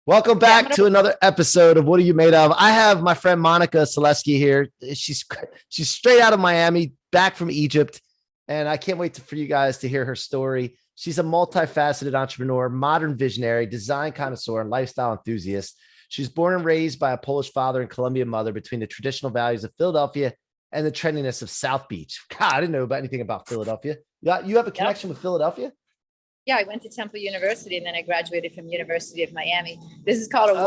Welcome back to another episode of What Are You Made Of? I have my friend Monica Suleski here. She's straight out of Miami, back from Egypt, and I can't wait for you guys to hear her story. She's a multifaceted entrepreneur, modern visionary, design connoisseur, and lifestyle enthusiast. She was born and raised by a Polish father and Colombian mother between the traditional values of Philadelphia and the trendiness of South Beach. God, I didn't know about anything about Philadelphia. You have a connection with Philadelphia? Yeah, I went to Temple University and then I graduated from University of Miami. This is called a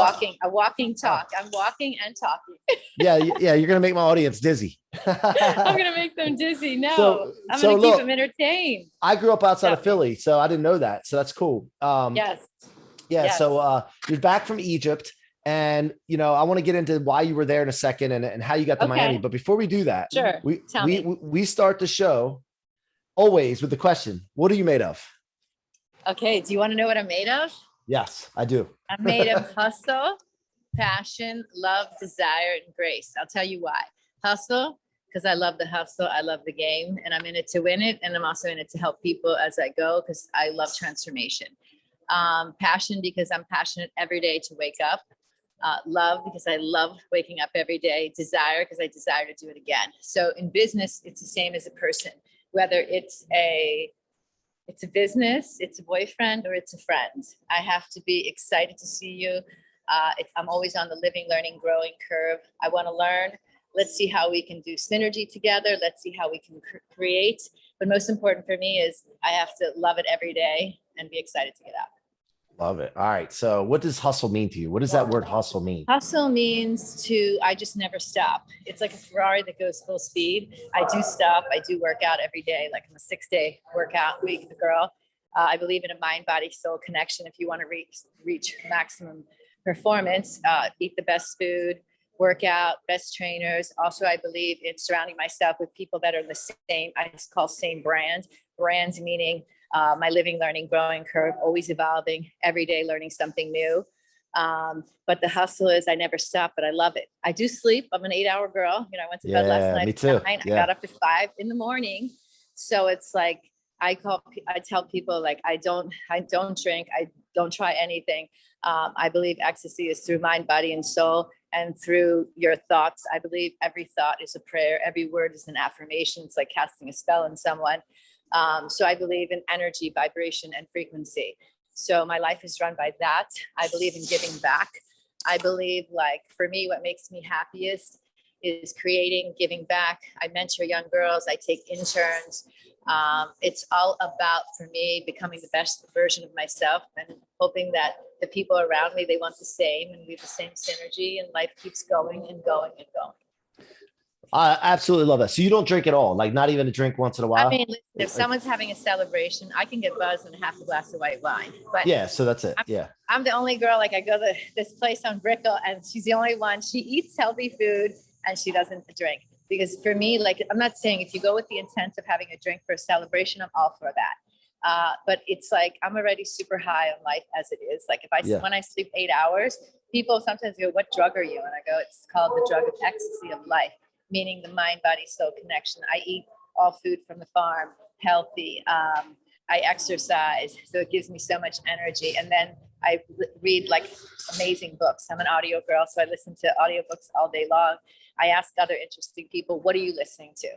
walking talk. I'm walking and talking. Yeah, you're gonna make my audience dizzy. I'm gonna make them dizzy. No, I'm gonna keep them entertained. I grew up outside of Philly, so I didn't know that. So that's cool. Yes. So you're back from Egypt, and I want to get into why you were there in a second and how you got to Miami. But before we do that, sure. We start the show always with the question, what are you made of? Okay, do you want to know what I'm made of? Yes, I do. I'm made of hustle, passion, love, desire, and grace. I'll tell you why. Hustle, because I love the hustle. I love the game, and I'm in it to win it. And I'm also in it to help people as I go, because I love transformation. Passion, because I'm passionate every day to wake up. Love, because I love waking up every day. Desire, because I desire to do it again. So in business, it's the same as a person, whether it's a business, it's a boyfriend, or it's a friend. I have to be excited to see you. I'm always on the living, learning, growing curve. I want to learn. Let's see how we can do synergy together. Let's see how we can create. But most important for me is I have to love it every day and be excited to get up. Love it. All right. So what does hustle mean to you? What does that word hustle mean? Hustle means I just never stop. It's like a Ferrari that goes full speed. I do stop. I do work out every day. Like I'm a 6-day workout week, the girl. I believe in a mind, body, soul connection. If you want to reach maximum performance, eat the best food, work out, best trainers. Also, I believe in surrounding myself with people that are the same. I just call same brand. Brands meaning my living, learning, growing curve, always evolving, every day learning something new. But the hustle is I never stop, but I love it. I do sleep. I'm an 8-hour girl. I went to bed last night. Me too. I got up at 5 a.m. So it's like I tell people like I don't drink. I don't try anything. I believe ecstasy is through mind, body, and soul, and through your thoughts. I believe every thought is a prayer. Every word is an affirmation. It's like casting a spell on someone. So I believe in energy, vibration, and frequency. So my life is run by that. I believe in giving back. I believe, like, for me, what makes me happiest is creating, giving back. I mentor young girls. I take interns. It's all about, for me, becoming the best version of myself and hoping that the people around me, they want the same and we have the same synergy, and life keeps going and going and going. I absolutely love that. So you don't drink at all, like not even a drink once in a while? I mean, listen, if someone's having a celebration, I can get buzzed and half a glass of white wine. But yeah, so that's it. I'm the only girl, like I go to this place on Brickell and she's the only one. She eats healthy food and she doesn't drink. Because for me, like, I'm not saying if you go with the intent of having a drink for a celebration, I'm all for that. But it's like, I'm already super high on life as it is. Like when I sleep 8 hours, people sometimes go, what drug are you? And I go, it's called the drug of ecstasy of life. Meaning the mind, body, soul connection. I eat all food from the farm, healthy. I exercise, so it gives me so much energy. And then I read like amazing books. I'm an audio girl, so I listen to audiobooks all day long. I ask other interesting people, what are you listening to?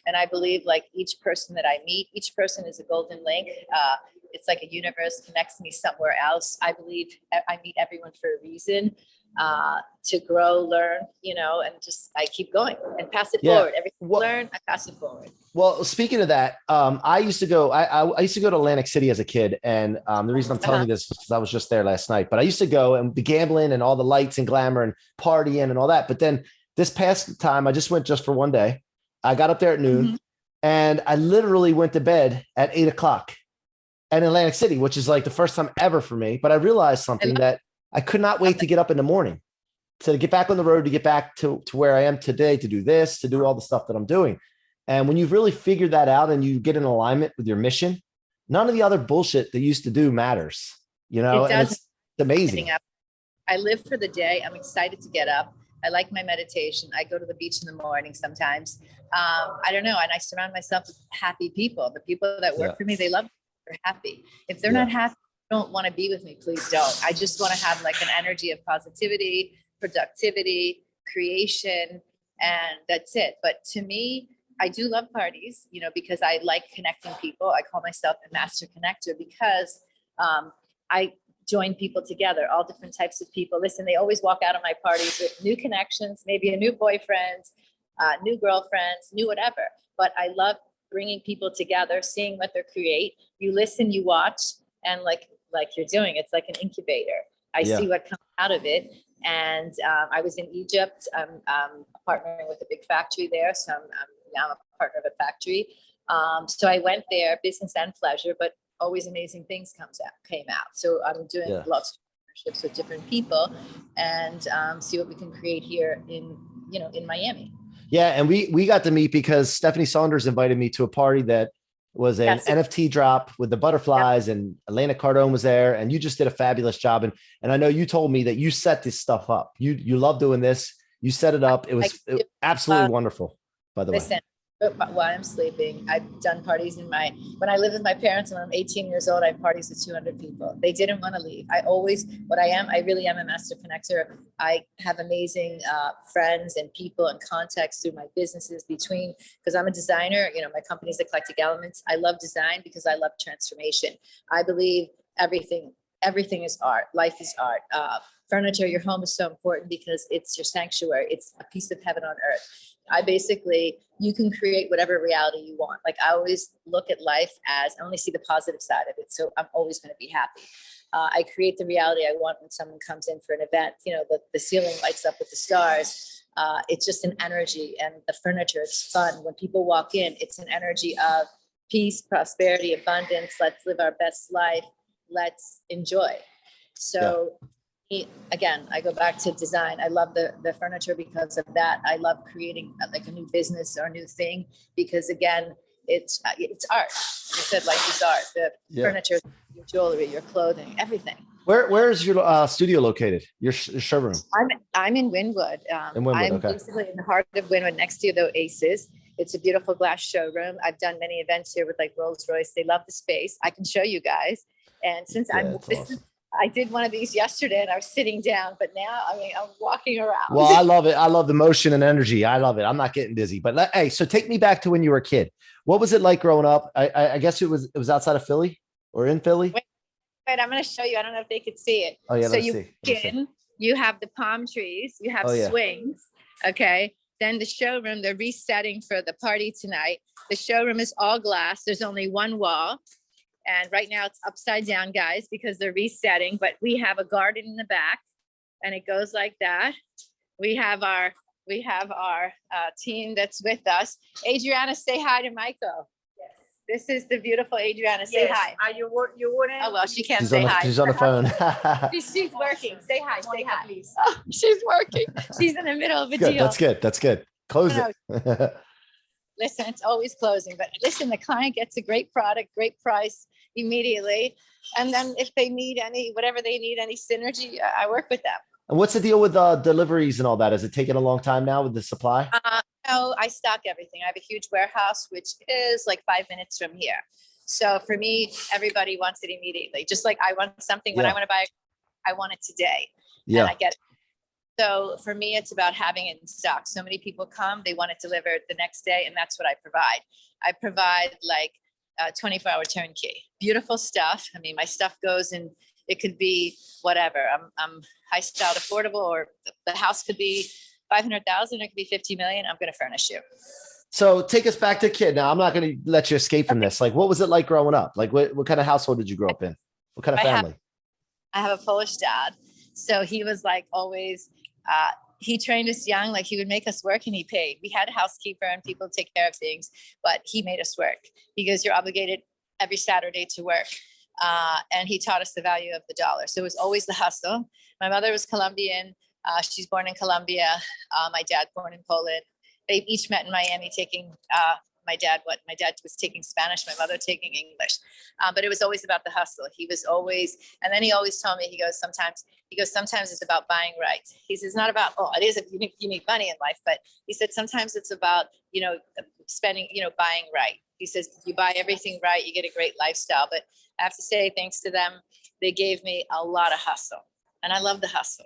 And I believe like each person that I meet, each person is a golden link. It's like a universe connects me somewhere else. I believe I meet everyone for a reason. To grow, learn, and just I keep going and pass it forward. Everything I learn, I pass it forward. Well, speaking of that, I used to go. I used to go to Atlantic City as a kid, and the reason I'm telling you this is because I was just there last night. But I used to go and be gambling and all the lights and glamour and partying and all that. But then this past time, I just went just for one day. I got up there at noon, and I literally went to bed at 8 o'clock in Atlantic City, which is like the first time ever for me. But I realized something that I could not wait to get up in the morning, to get back on the road, to get back to where I am today, to do this, to do all the stuff that I'm doing. And when you've really figured that out and you get in alignment with your mission, none of the other bullshit that you used to do matters, It does. and it's amazing. I live for the day. I'm excited to get up. I like my meditation. I go to the beach in the morning sometimes. I don't know. And I surround myself with happy people. The people that work for me, they love me. They're happy. If they're not happy, don't want to be with me, please don't. I just want to have like an energy of positivity, productivity, creation, and that's it. But to me, I do love parties, you know, because I like connecting people. I call myself a master connector because I join people together, all different types of people. Listen, they always walk out of my parties with new connections, maybe a new boyfriend, new girlfriends, new whatever. But I love bringing people together, seeing what they create. You listen, you watch, and like you're doing, it's like an incubator. I see what comes out of it. And I was in Egypt. I'm partnering with a big factory there, so I'm now a partner of a factory. So I went there, business and pleasure, but always amazing things came out. So I'm doing lots of partnerships with different people, and see what we can create here in Miami. Yeah, and we got to meet because Stephanie Saunders invited me to a party that was an NFT drop with the butterflies, and Elena Cardone was there, and you just did a fabulous job. And I know you told me that you set this stuff up. You love doing this. You set it up. It was absolutely wonderful, by the way. While I'm sleeping, I've done parties when I lived with my parents when I'm 18 years old, I had parties with 200 people. They didn't want to leave. I really am a master connector. I have amazing friends and people and contacts through my businesses because I'm a designer, you know, my company's Eclectic Elements. I love design because I love transformation. I believe everything is art. Life is art. Furniture, your home is so important because it's your sanctuary. It's a piece of heaven on earth. You can create whatever reality you want. Like I always look at life as I only see the positive side of it. So I'm always going to be happy. I create the reality I want when someone comes in for an event. You know, the ceiling lights up with the stars. It's just an energy, and the furniture, it's fun. When people walk in, it's an energy of peace, prosperity, abundance. Let's live our best life. Let's enjoy. So again, I go back to design. I love the furniture because of that. I love creating like a new business or a new thing because again, it's art. You said life is art. The furniture, your jewelry, your clothing, everything. Where is your studio located? Your showroom? I'm in Wynwood. I'm basically in the heart of Wynwood, next to the Oasis. It's a beautiful glass showroom. I've done many events here with like Rolls Royce. They love the space. I can show you guys. And since I did one of these yesterday and I was sitting down, but now, I'm walking around. Well, I love it. I love the motion and energy. I love it. I'm not getting dizzy, but hey, so take me back to when you were a kid. What was it like growing up? I guess it was outside of Philly or in Philly. Wait, I'm going to show you. I don't know if they could see it. Oh yeah. So you have the palm trees, you have swings. Okay. Then the showroom, they're resetting for the party tonight. The showroom is all glass. There's only one wall. And right now it's upside down, guys, because they're resetting, but we have a garden in the back and it goes like that. We have our team that's with us. Adriana, say hi to Michael. Yes. This is the beautiful Adriana. Say hi. Are you wouldn't? Oh, well, she can't say hi. She's on the phone. She's working. Say hi. Say hi. Please. Oh, she's working. She's in the middle of a deal. That's good. Close it. Listen, it's always closing, but listen, the client gets a great product, great price immediately. And then if they need any synergy, I work with them. And what's the deal with deliveries and all that? Is it taking a long time now with the supply? No, I stock everything. I have a huge warehouse, which is like 5 minutes from here. So for me, everybody wants it immediately. Just like I want something when I want to buy, I want it today. Yeah. And I get it. So for me, it's about having it in stock. So many people come, they want it delivered the next day, and that's what I provide. I provide like a 24-hour turnkey. Beautiful stuff. I mean, my stuff goes in, it could be whatever. I'm high styled, affordable, or the house could be 500,000, it could be 50 million. I'm going to furnish you. So take us back to kid. Now, I'm not going to let you escape from this. Like, what was it like growing up? Like, what kind of household did you grow up in? What kind of family? I have a Polish dad. So he was like always, he trained us young, like he would make us work and he paid. We had a housekeeper and people take care of things, but he made us work because you're obligated every Saturday to work. And he taught us the value of the dollar. So it was always the hustle. My mother was Colombian. She's born in Colombia. My dad born in Poland. They each met in Miami taking, my dad was taking Spanish, my mother taking English. But it was always about the hustle. He was always, and then he always told me, he goes, sometimes it's about buying right. He says, not about, it is if you need money in life, but he said, sometimes it's about, spending, buying right. He says, you buy everything right, you get a great lifestyle. But I have to say, thanks to them, they gave me a lot of hustle. And I love the hustle.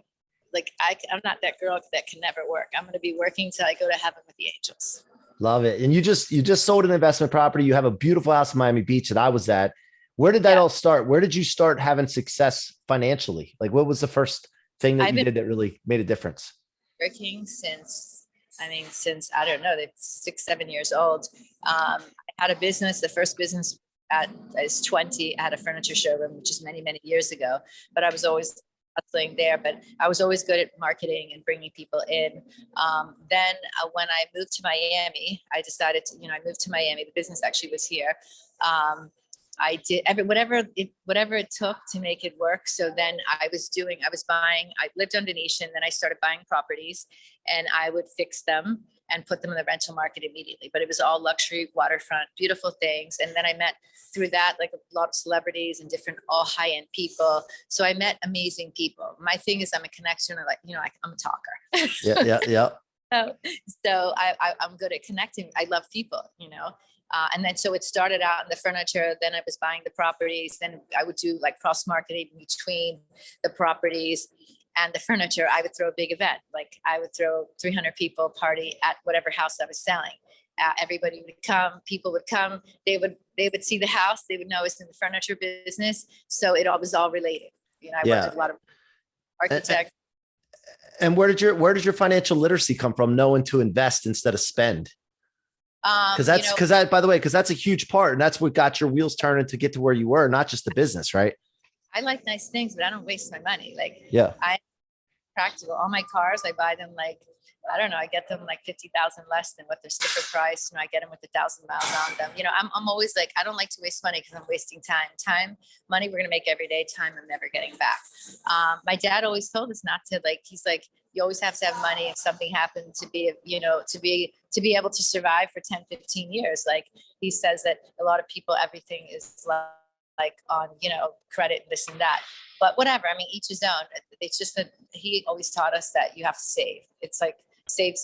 Like I'm not that girl that can never work. I'm going to be working till I go to heaven with the angels. Love it. And you just sold an investment property. You have a beautiful house in Miami Beach that I was at. Where did that all start? Where did you start having success financially? Like, what was the first thing that you did that really made a difference? Working since, I don't know, they're 6-7 years old. I had a business, the first business I was 20, I had a furniture showroom, which is many, many years ago, but I was always hustling there, but I was always good at marketing and bringing people in. Then when I moved to Miami, I decided to, I moved to Miami. The business actually was here. I did whatever it took to make it work. So then I was buying, I lived on Venetian, then I started buying properties and I would fix them and put them in the rental market immediately. But it was all luxury, waterfront, beautiful things. And then I met through that, like a lot of celebrities and different, all high-end people. So I met amazing people. My thing is I'm a connector, I'm a talker. Yeah. So I'm good at connecting. I love people, and then, so it started out in the furniture, then I was buying the properties, then I would do like cross marketing between the properties and the furniture. I would throw a big event. Like I would throw 300 people party at whatever house I was selling. Everybody would come, people would come, they would see the house, they would know it's in the furniture business. So it was all related. I worked with a lot of architects. And where did your financial literacy come from, knowing to invest instead of spend? Because that's a huge part, and that's what got your wheels turning to get to where you were, not just the business, right? I like nice things, but I don't waste my money. I'm practical. All my cars, I buy them I don't know, I get them like 50,000 less than what their sticker price. I get them with 1,000 miles on them. I'm always like, I don't like to waste money because I'm wasting time. Money we're going to make every day. Time I'm never getting back. My dad always told us not to, he's like, you always have to have money if something happened to be able to survive for 10, 15 years. Like he says that a lot of people, everything is like on, credit, this and that. But whatever, each his own. It's just that he always taught us that you have to save. It's like save.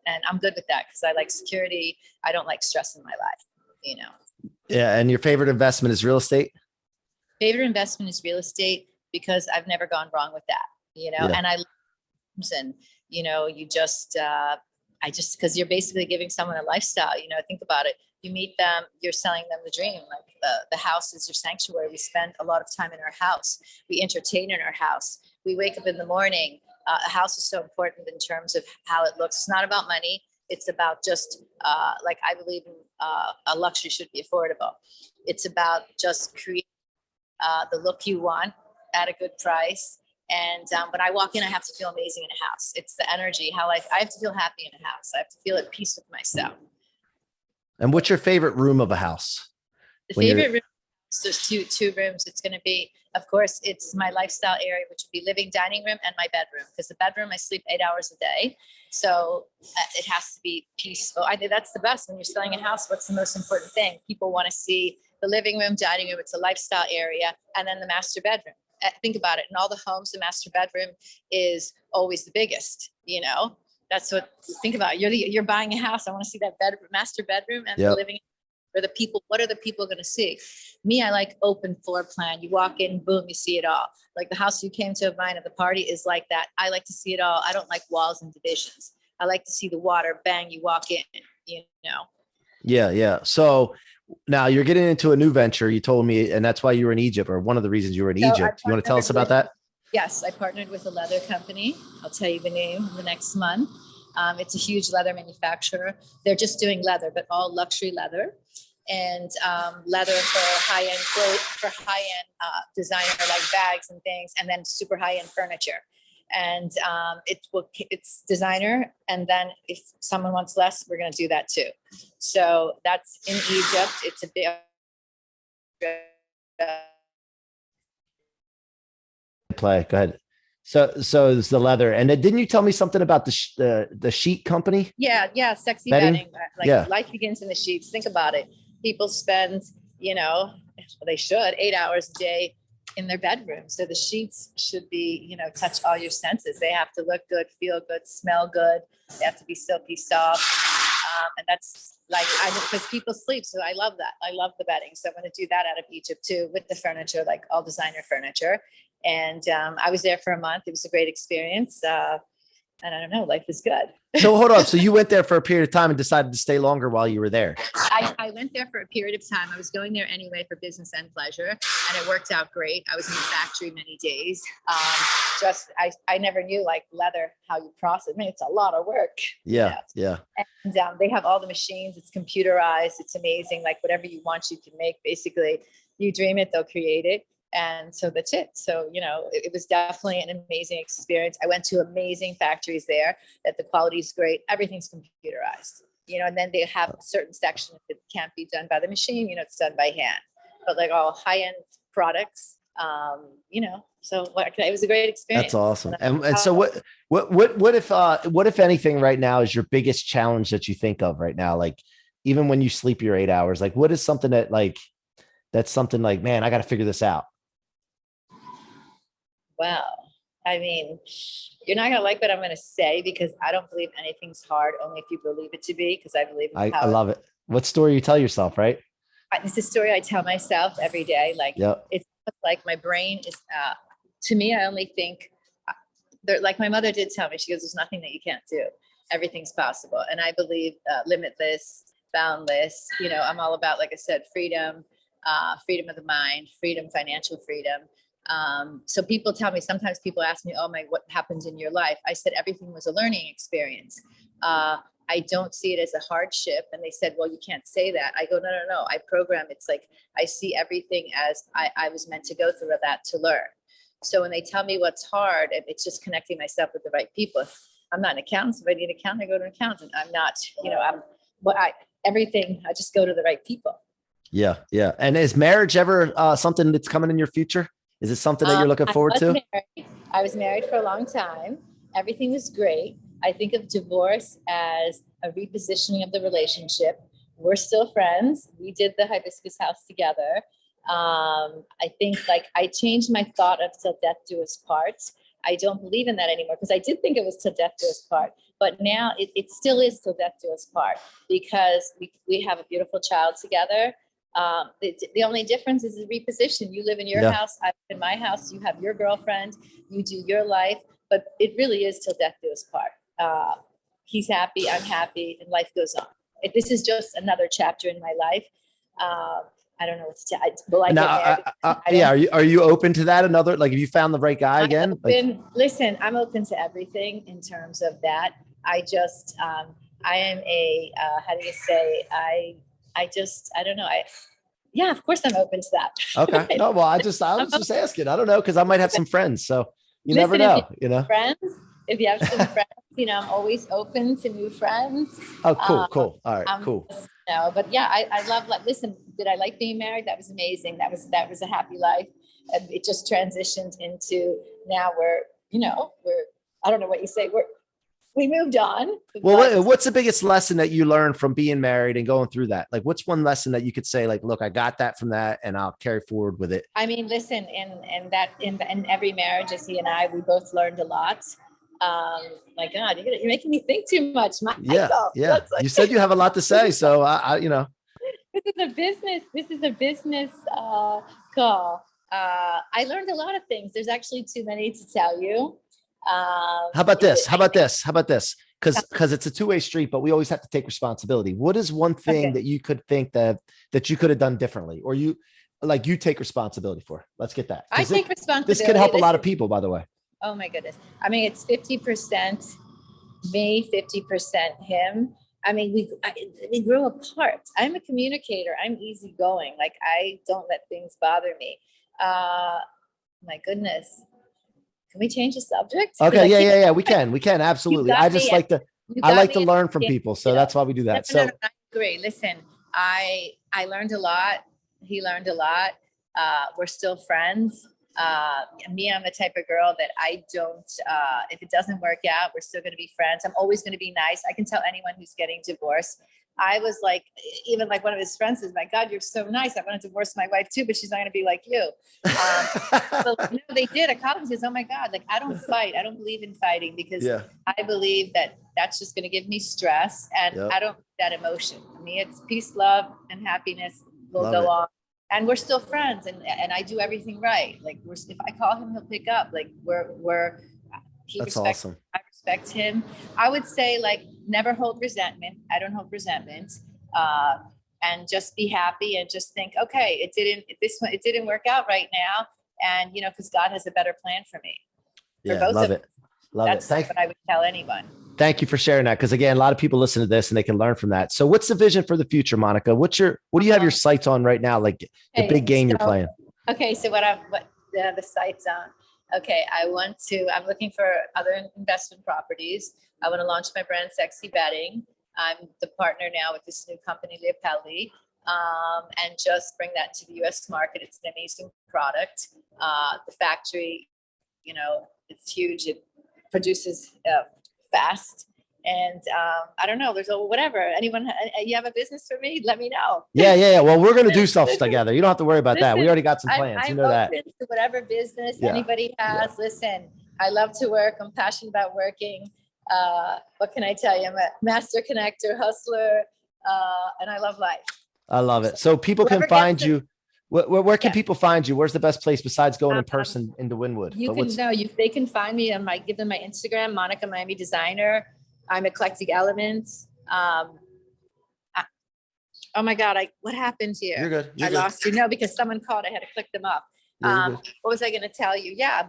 And I'm good with that because I like security. I don't like stress in my life, Yeah. And your favorite investment is real estate? Favorite investment is real estate because I've never gone wrong with that, and because you're basically giving someone a lifestyle, think about it. You meet them, you're selling them the dream. Like the house is your sanctuary. We spend a lot of time in our house. We entertain in our house. We wake up in the morning. A house is so important in terms of how it looks. It's not about money. It's about just I believe in a luxury should be affordable. It's about just creating the look you want at a good price. And when I walk in, I have to feel amazing in a house. It's the energy, how I have to feel happy in a house. I have to feel at peace with myself. And what's your favorite room of a house? The favorite room, there's two rooms. It's going to be, of course, it's my lifestyle area, which would be living, dining room, and my bedroom. Because the bedroom, I sleep 8 hours a day. So it has to be peaceful. I think that's the best when you're selling a house. What's the most important thing? People want to see the living room, dining room. It's a lifestyle area. And then the master bedroom. Think about it. In all the homes, the master bedroom is always the biggest, That's think about it. You're buying a house. I want to see that master bedroom and the living for the people. What are the people going to see? Me, I like open floor plan. You walk in, boom, you see it all. Like the house you came to of mine at the party is like that. I like to see it all. I don't like walls and divisions. I like to see the water, bang, you walk in, Yeah. So now you're getting into a new venture. You told me, and that's why you were in Egypt, or one of the reasons you were in Egypt. You want to tell us about that? Yes, I partnered with a leather company. I'll tell you the name the next month. It's a huge leather manufacturer. They're just doing leather, but all luxury leather and leather for high-end clothes, for high-end designer like bags and things, and then super high-end furniture. And it's designer. And then if someone wants less, we're going to do that too. So that's in Egypt. It's a big play. Go ahead. So it's the leather. And didn't you tell me something about the sheet company? Yeah. Sexy bedding. Life begins in the sheets. Think about it. People spend, they should 8 hours a day in their bedroom. So the sheets should be, touch all your senses. They have to look good, feel good, smell good. They have to be silky soft. And that's like, because people sleep. So I love that. I love the bedding. So I'm going to do that out of Egypt too, with the furniture, like all designer furniture. And I was there for a month. It was a great experience. And I don't know, life is good. So hold on. So you went there for a period of time and decided to stay longer while you were there. I went there for a period of time. I was going there anyway for business and pleasure, and it worked out great. I was in the factory many days. I never knew like leather, how you process. I mean, it's a lot of work. Yeah. Yeah. And they have all the machines. It's computerized. It's amazing. Like whatever you want, you can make. Basically, you dream it, they'll create it. And so that's it. So, it was definitely an amazing experience. I went to amazing factories there that the quality is great. Everything's computerized, and then they have a certain section that can't be done by the machine, it's done by hand, but like all high-end products, so it was a great experience. That's awesome. And so what if anything right now is your biggest challenge that you think of right now? Like, even when you sleep your 8 hours, like what is something that's something like, man, I got to figure this out. Well, I mean, you're not going to like what I'm going to say because I don't believe anything's hard, only if you believe it to be, because I believe in I love it. What story you tell yourself, right? It's a story I tell myself every day. Like, yep. It's like my brain is, to me, I only think, like my mother did tell me, she goes, there's nothing that you can't do. Everything's possible. And I believe limitless, boundless, I'm all about, like I said, freedom, freedom of the mind, freedom, financial freedom. So people tell me, sometimes people ask me, what happens in your life? I said, everything was a learning experience. I don't see it as a hardship. And they said, well, you can't say that. I go, no. I program. It's like, I see everything as I was meant to go through that to learn. So when they tell me what's hard, it's just connecting myself with the right people. I'm not an accountant. If I need an accountant, I go to an accountant. I'm not, everything, I just go to the right people. Yeah. Yeah. And is marriage ever something that's coming in your future? Is it something that you're looking forward to? I was married for a long time. Everything was great. I think of divorce as a repositioning of the relationship. We're still friends. We did the hibiscus house together. I think I changed my thought of till death do us part. I don't believe in that anymore because I did think it was till death do us part. But now it still is till death do us part because we have a beautiful child together. The only difference is the reposition. You live in your house, I live in my house, you have your girlfriend, you do your life, but it really is till death do us part. He's happy, I'm happy, and life goes on. This is just another chapter in my life. I don't know what to tell. Will I get married? Are you open to that? Another, like, if you found the right guy again? Listen, I'm open to everything in terms of that. I just, I am how do you say, I don't know. Yeah, of course I'm open to that. Okay. No, well, I was just asking. I don't know, because I might have some friends. So you never know, Friends, if you have some friends, I'm always open to new friends. Oh, cool. All right, cool. But yeah, I love, listen, did I like being married? That was amazing. That was a happy life. And it just transitioned into now we're, I don't know what you say. We moved on. Well, what's the biggest lesson that you learned from being married and going through that? Like, what's one lesson that you could say, like, look, I got that from that and I'll carry forward with it? I mean, listen, in every marriage, as he and I, we both learned a lot. My God, you're making me think too much. Yeah. You said you have a lot to say. So I This is a business call. I learned a lot of things. There's actually too many to tell you. How about this? Because it's a two-way street, but we always have to take responsibility. What is one thing that you could think that you could have done differently, or you take responsibility for? Let's get that. I take responsibility. This could help a lot of people, by the way. Oh my goodness. I mean, it's 50% me, 50% him. I mean, we grew apart. I'm a communicator. I'm easygoing. Like, I don't let things bother me. My goodness. Can we change the subject? Okay. Yeah. We can. Absolutely. I just like to learn from people. So that's why we do that. No, I agree. Listen, I learned a lot. He learned a lot. We're still friends. Me, I'm the type of girl that I don't, if it doesn't work out, we're still going to be friends. I'm always going to be nice. I can tell anyone who's getting divorced, I was like, even like one of his friends says, my God, you're so nice. I want to divorce my wife too, but she's not going to be like you. So no, they did. A colleague says, oh my God, like I don't fight. I don't believe in fighting because I believe that that's just going to give me stress. And I don't that emotion. For me, it's peace, love, and happiness will go on. And we're still friends, and I do everything right. Like if I call him, he'll pick up. Like that's awesome. I respect him. I would say like never hold resentment. I don't hold resentment. And just be happy and just think, okay, it didn't work out right now. And because God has a better plan for me. For both love of it. us. Love That's it. what I would tell anyone. Thank you for sharing that. Because again, a lot of people listen to this and they can learn from that. So what's the vision for the future, Monica? What do you have your sights on right now? Like the big game you're playing? Okay. So what the sights on? Okay. I'm looking for other investment properties. I want to launch my brand Sexy Bedding. I'm the partner now with this new company, Leopelli, and just bring that to the US market. It's an amazing product. The factory, it's huge. It produces fast. And I don't know, there's whatever. Anyone, you have a business for me? Let me know. Yeah. Well, we're going to do stuff together. You don't have to worry about that. We already got some plans. I'm that. open to whatever business anybody has. Listen, I love to work. I'm passionate about working. What can I tell you? I'm a master connector, hustler, and I love life. I love it. So people can find you. Where can people find you? Where's the best place besides going in person into Wynwood? They can find me on give them my Instagram, Monica Miami Designer. I'm Eclectic Elements. Oh my God, what happened here? You're good. I lost you. No, because someone called. I had to click them up. What was I going to tell you? Yeah,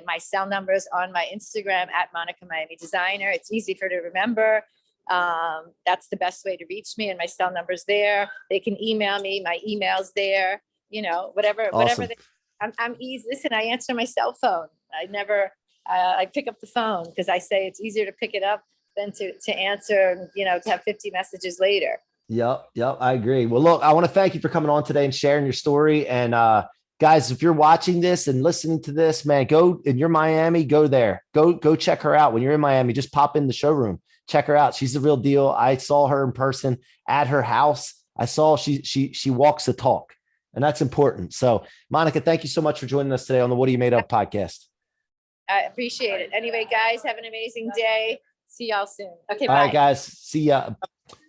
my cell number is on my Instagram at Monica Miami Designer. It's easy for to remember. That's the best way to reach me, and my cell number's there. They can email me. My email's there. Whatever. I'm easy. Listen, I answer my cell phone. I pick up the phone because I say it's easier to pick it up than to answer. To have 50 messages later. Yep. I agree. Well, look, I want to thank you for coming on today and sharing your story. And guys, if you're watching this and listening to this, man, go and you're Miami, go there. Go check her out. When you're in Miami, just pop in the showroom. Check her out. She's the real deal. I saw her in person at her house. I saw she walks the talk, and that's important. So, Monica, thank you so much for joining us today on the What Are You Made Of podcast. I appreciate it. Anyway, guys, have an amazing day. See y'all soon. Okay, bye. All right, guys. See ya.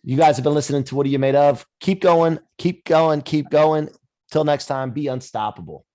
You guys have been listening to What Are You Made Of? Keep going. Till next time, be unstoppable.